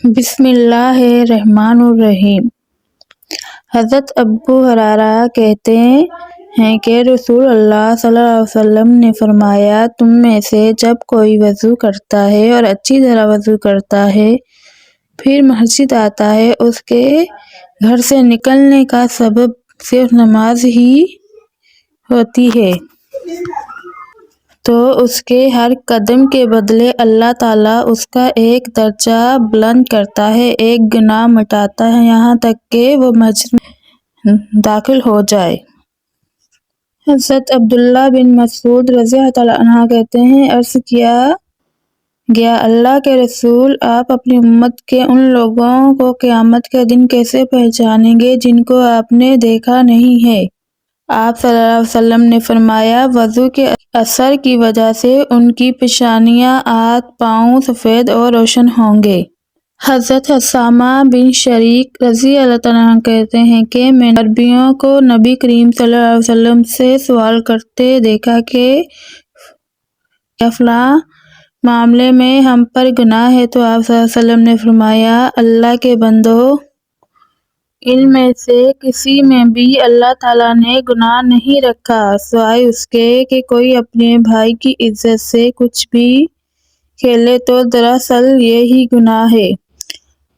بسم اللہ الرحمن الرحیم۔ حضرت ابو ہریرہ کہتے ہیں کہ رسول اللہ صلی اللہ علیہ وسلم نے فرمایا، تم میں سے جب کوئی وضو کرتا ہے اور اچھی طرح وضو کرتا ہے پھر مسجد آتا ہے، اس کے گھر سے نکلنے کا سبب صرف نماز ہی ہوتی ہے تو اس کے ہر قدم کے بدلے اللہ تعالیٰ اس کا ایک درجہ بلند کرتا ہے، ایک گناہ مٹاتا ہے، یہاں تک کہ وہ مسجد میں داخل ہو جائے۔ حضرت عبداللہ بن مسعود رضی اللہ عنہ کہتے ہیں، عرض کیا گیا، اللہ کے رسول، آپ اپنی امت کے ان لوگوں کو قیامت کے دن کیسے پہچانیں گے جن کو آپ نے دیکھا نہیں ہے؟ آپ صلی اللہ علیہ وسلم نے فرمایا، وضو کے اثر کی وجہ سے ان کی پیشانیاں، ہاتھ پاؤں سفید اور روشن ہوں گے۔ حضرت اسامہ بن شریک رضی اللہ عنہ کہتے ہیں کہ میں نے عربیوں کو نبی کریم صلی اللہ علیہ وسلم سے سوال کرتے دیکھا کہ فلاں معاملے میں ہم پر گناہ ہے، تو آپ صلی اللہ علیہ وسلم نے فرمایا، اللہ کے بندو، ان میں سے کسی میں بھی اللہ تعالیٰ نے گناہ نہیں رکھا سوائے اس کے کہ کوئی اپنے بھائی کی عزت سے کچھ بھی کھیلے، تو دراصل یہی گناہ ہے۔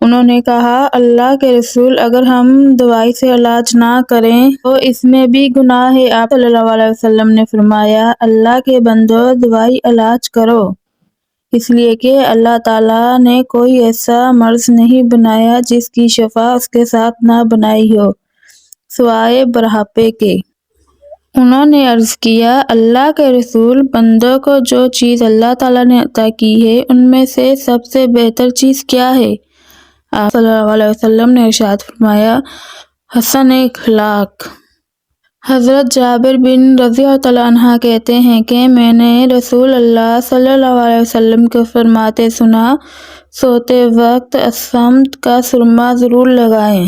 انہوں نے کہا، اللہ کے رسول، اگر ہم دوائی سے علاج نہ کریں تو اس میں بھی گناہ ہے؟ آپ صلی اللہ علیہ وسلم نے فرمایا، اللہ کے بندو، دوائی علاج کرو، اس لیے کہ اللہ تعالیٰ نے کوئی ایسا مرض نہیں بنایا جس کی شفا اس کے ساتھ نہ بنائی ہو سوائے بڑھاپے کے۔ انہوں نے عرض کیا، اللہ کے رسول، بندوں کو جو چیز اللہ تعالیٰ نے عطا کی ہے ان میں سے سب سے بہتر چیز کیا ہے؟ آپ صلی اللہ علیہ وسلم نے ارشاد فرمایا، حسن اخلاق۔ حضرت جابر بن رضی اللہ عنہ کہتے ہیں کہ میں نے رسول اللہ صلی اللہ علیہ وسلم کو فرماتے سنا، سوتے وقت الصمت کا سرما ضرور لگائیں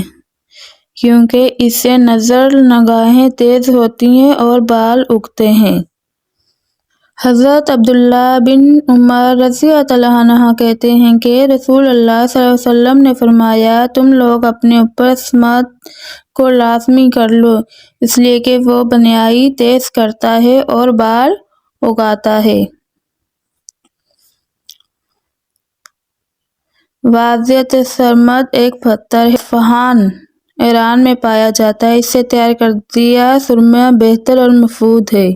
کیونکہ اس سے نظر نگاہیں تیز ہوتی ہیں اور بال اگتے ہیں۔ حضرت عبداللہ بن عمر رضی اللہ عنہ کہتے ہیں کہ رسول اللہ صلی اللہ علیہ وسلم نے فرمایا، تم لوگ اپنے اوپر الصمت کو لازمی کر لو، اس لیے کہ وہ بینائی تیز کرتا ہے اور بال اگاتا ہے۔ واضحۃ الصمت ایک پتھر ہے، اصفہان، ایران میں پایا جاتا ہے، اس سے تیار کردہ سرما بہتر اور مفید ہے۔